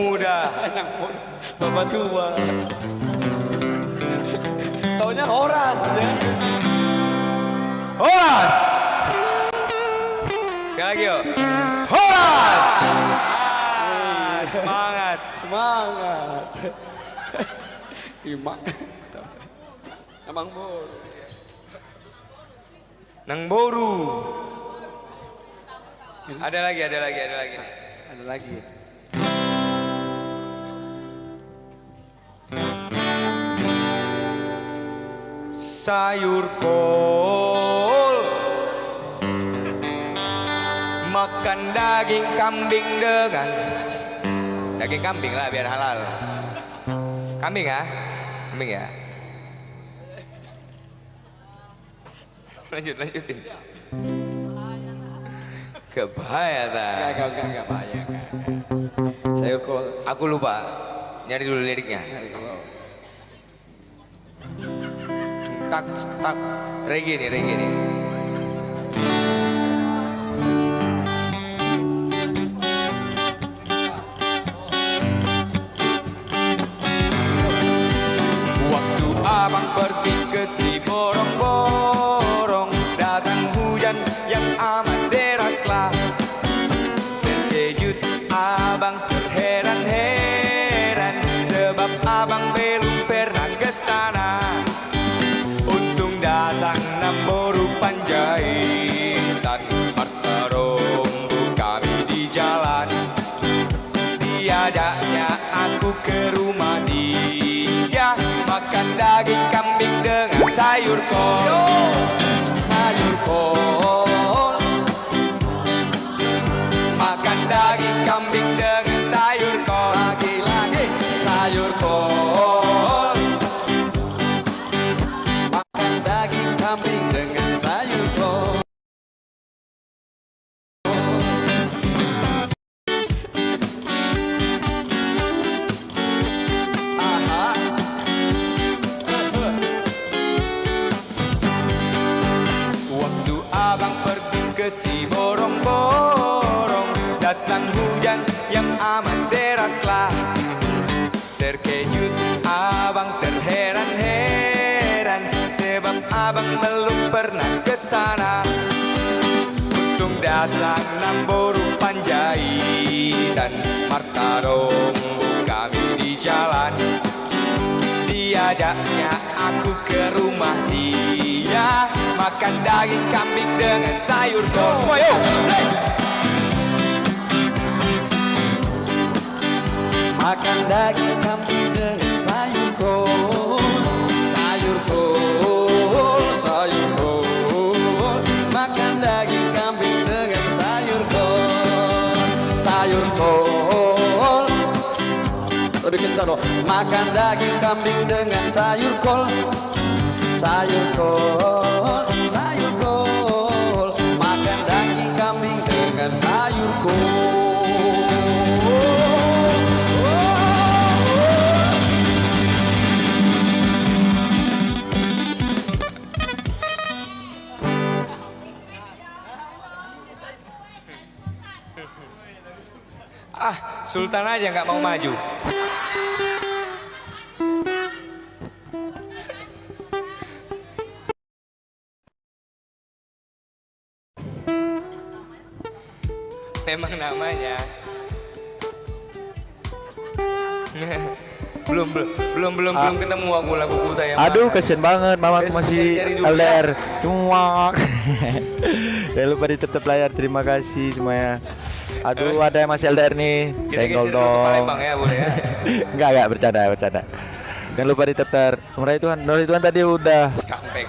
muda. Anak muda. Bapak tua. Taunya Horas ya. Horas. Sekali lagi yuk. Horas. Semangat. Semangat. Imak. Emang bor. Nang boru. Ada lagi. Ada lagi. Sayur kol, makan daging kambing dengan daging kambing lah biar halal. Kambing ya, kambing ya. Lanjutin. Gak bahaya tak? Gak bahaya. Sayur kol. Aku lupa. Nyari dulu liriknya. Tak. Reggae nih. Waktu abang pergi ke si borong-borong, datang hujan yang amat deraslah. Terkejut abang terheran-heran, sebab abang belum pernah ke sana. Untung datang Namboru Panjaitan, Marta Rombo kami di jalan. Diajaknya aku ke rumah dia, makan daging kambing dengan sayur kol. Sayur kol, makan daging kambing dengan sayur kol. Lagi sayur kol, makan daging kambing dengan sayur kol. Waktu abang pergi ke si borong-borong, datang hujan yang amat deraslah. Terkejut abang terheran-heran, sebab abang belum pernah ke sana. Untung datang Namboru Panjaitan, Marta Rombo kami di jalan. Diajaknya aku ke rumah dia, makan daging kambing dengan sayur kol. Semua yuk. Makan daging kambing dengan sayur kol. Sayur kol. Makan daging kambing dengan sayur kol. Sayur kol. Lebih kencang dong. Makan daging kambing dengan sayur kol. Sayur kol. Makan daging kambing dengan sayur kol. Sultan aja nggak mau maju. Memang namanya. belum ketemu aku lagu Kuta yang aduh mana. kasian banget mama aku masih cari dulu. LDR cuak. Jangan lupa di tetap layar, terima kasih semuanya. Aduh ada yang masih LDR nih, senggol dong. Palembang ya boleh ya. enggak bercanda. Jangan lupa di tetap Nur Ridwan tadi udah. Comeback.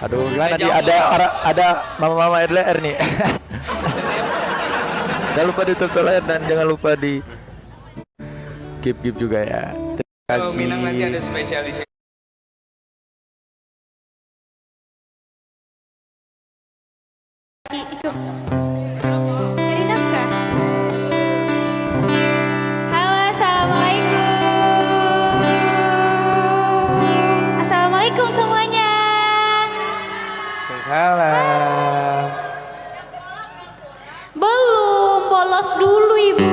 Aduh gimana nih, ada mama LDR nih. Jangan lupa di tetap layar dan jangan lupa di keep juga ya. Terima Kalau kasih. Minang nanti ada spesialis. Itu cari nafkah. Halo, assalamualaikum semuanya. Salam. Belum bolos dulu ibu.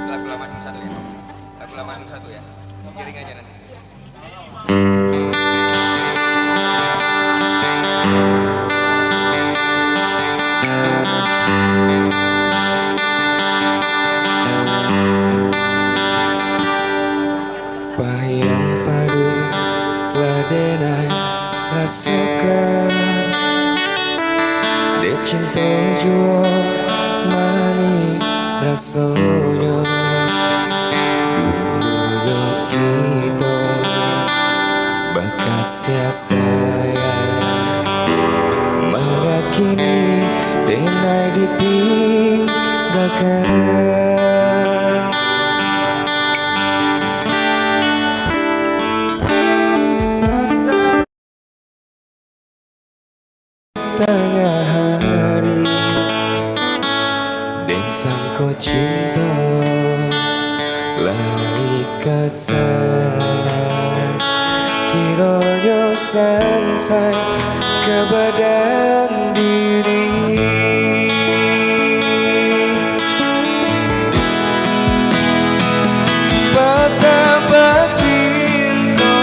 Lagu lama satu ya. Lagu lama satu ya. Giring aja nanti. Bayang padu ladenai rasakan de cinta jua mani rasanya dulu kita bekas ya sayang meyakini denai ditinggalkan. Tengah hari dan sangko cinta lari kesana kiranya sansai ke badan diri betapa cinta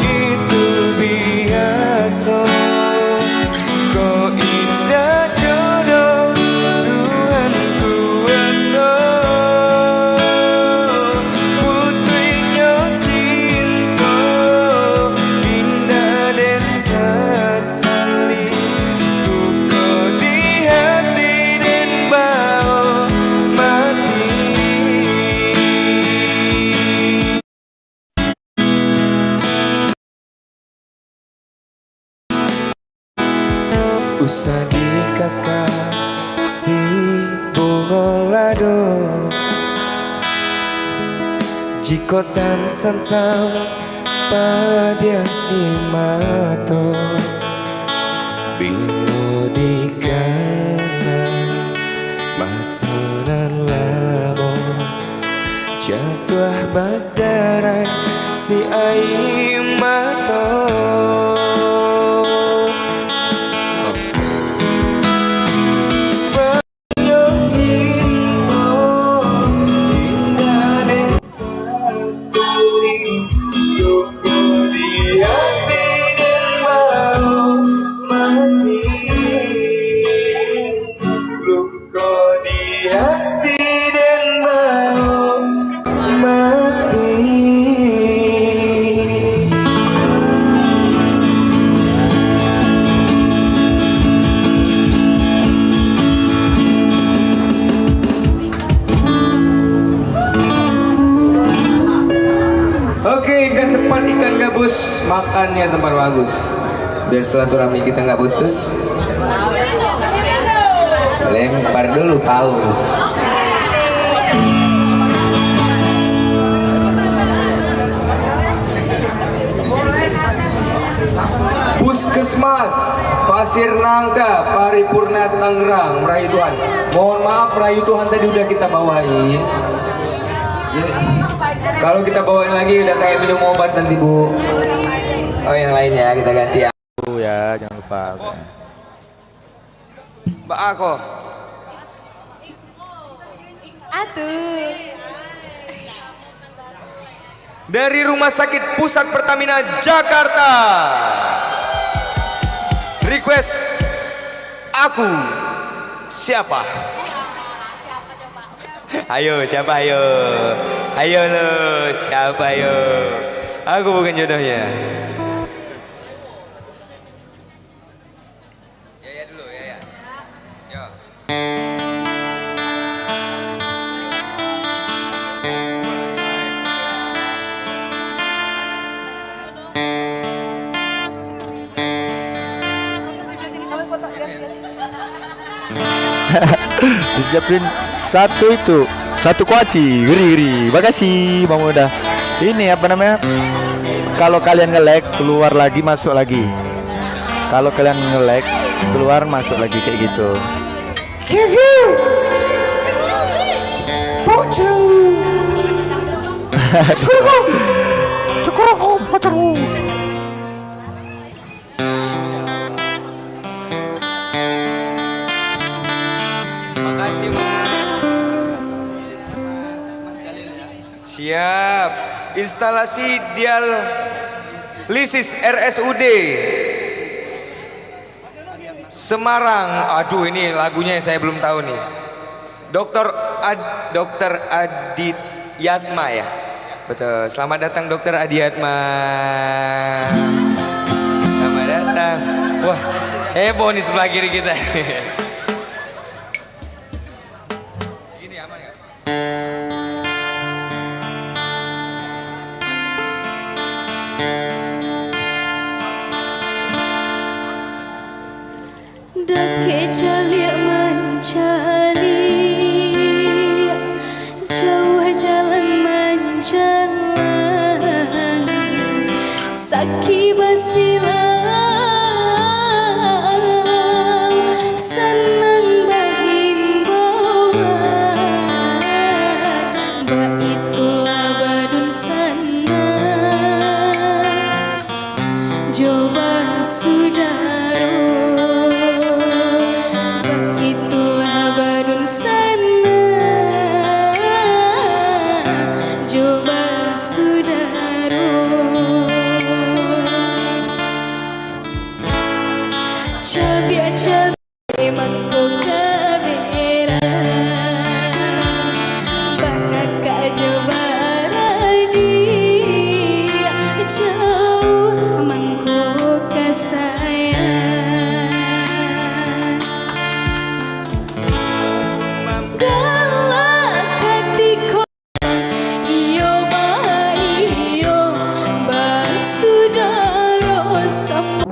itu biasa. Kau indah jodoh Tuhan kuasa putrinya cinta indah dan sesali duka di hati dan bau mati. Usah diri kakak si bunga lado jika tan sansam pada di mata bila di kanan masalah lama jatuh badarai si air mata. Oke, ikan sepat, ikan gabus, makannya tempat bagus. Biar silaturahmi kita nggak putus. Lempar dulu paus. Puskesmas Pasir Nangka Paripurna Tangerang merayu Tuhan. Mohon maaf merayu Tuhan tadi udah kita bawain. Ya, kalau kita bawain lagi udah kayak minum obat nanti Bu. Oh yang lain ya kita ganti ya. Ya jangan lupa. Mbak Ako. Atuh. Dari Rumah Sakit Pusat Pertamina Jakarta. Request aku siapa? Ayo siapa ayo? Ayo lo siapa ayo? Aku bukan jodohnya. Ya dulu ya. Yo. Disiapin satu itu, satu kuaci, geri. Makasih Bang Uda. Ini apa namanya? Kalau kalian nge-lag keluar lagi masuk lagi. Kalau kalian nge-lag keluar masuk lagi kayak gitu. Makasih Mas. Siap. Instalasi dialisis RSUD Semarang. Aduh, ini lagunya saya belum tahu nih. Dokter Adit Yatma ya. Betul. Selamat datang Dokter Adiatma. Selamat datang. Wah, heboh nih sebelah kiri kita. Segini aman nggak? Dake calik mencari, jauh jalan menjalan, saki basilang, senang berhimbauan, baitulah badun sana, coba sudaro. Itulah badun sana, coba sudaro. Cabiak-cabiak mangko kaberan, bakak jabarani, jauh mangko kasayang. Galak hatiku iyo basudaro sama.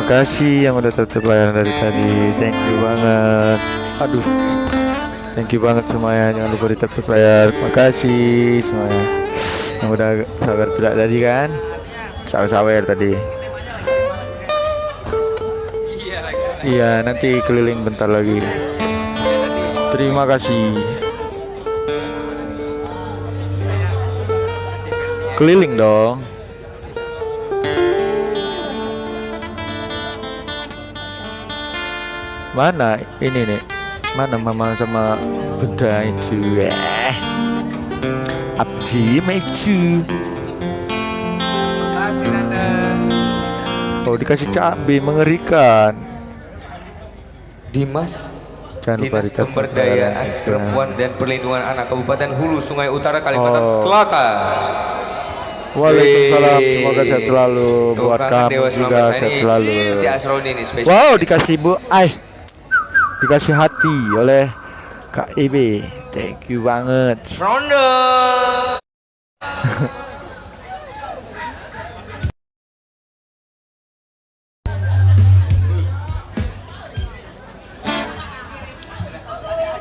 Makasih yang udah tetap layan dari tadi. Thank you banget. Aduh. Thank you banget semuanya. Jangan lupa di tetap layar. Makasih semuanya yang udah sabar tidak tadi kan. Sawer tadi. Iya lagi. Iya, nanti keliling bentar lagi. Terima kasih. Keliling dong. Mana ini nih? Mana mama sama bunda itu? Abdi meju. Makasih Nanda. Oh, dikasih cabai mengerikan. Dimas, Jangan lupa Dinas ditetap Pemberdayaan aja. Perempuan dan Perlindungan Anak Kabupaten Hulu Sungai Utara Kalimantan Selatan. Waalaikumsalam. Wih. Semoga sehat selalu buat Doakan kamu Dewa juga 19 sehat ini. selalu. Si Asroni ini spesial. Wow, dikasih dikasih hati oleh Kak Ibe. Thank you banget. Ronde.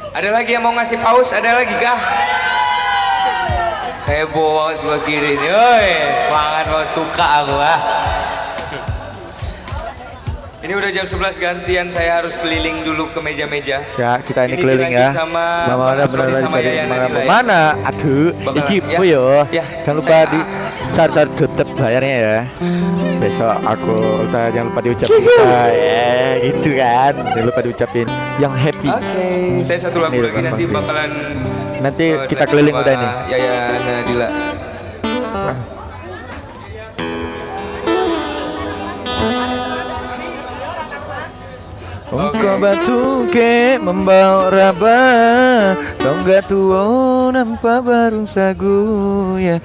Ada lagi yang mau ngasih paus? Ada lagi kah? Heboh banget sebelah kiri ini. Oi, semangat banget, suka aku ah. Ini udah jam 11 gantian, saya harus keliling dulu ke meja-meja. Ya, kita ini Ini keliling ya. dilanjut sama Mama Bang ada Asroni benar sama cari Yayan mana? Nadila ya. Mana? Aduh, Bakalan, iki ya. po yo. Ya, Jangan lupa saya- di cari tutup bayarnya ya. Besok aku jangan lupa diucapin kita ya, gitu kan. Jangan lupa diucapin yang happy. Oke, saya satu lagu Ini lagi Bang nanti Fahri. bakalan Nanti kita track keliling sama udah nih. Yayan Nadila. Ungko batu ke membawa raba Tongga tuo nampak baru sagu ya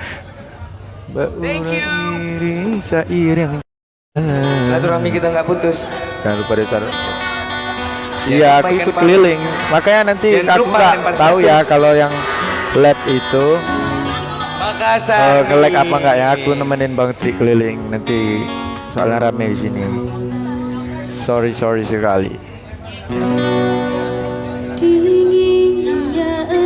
Thank you. iri sair yang Silaturahmi kita nggak putus. Jangan lupa ditaruh. Jangan Iya, lupa aku ikan ikut paus. keliling. Makanya nanti Jangan aku lupa nggak lempar tahu ya 100. kalau yang lab itu Makassar. nge-lag apa enggak ya. Aku nemenin Bang Tri keliling nanti soalnya rame di sini. Sorry sekali.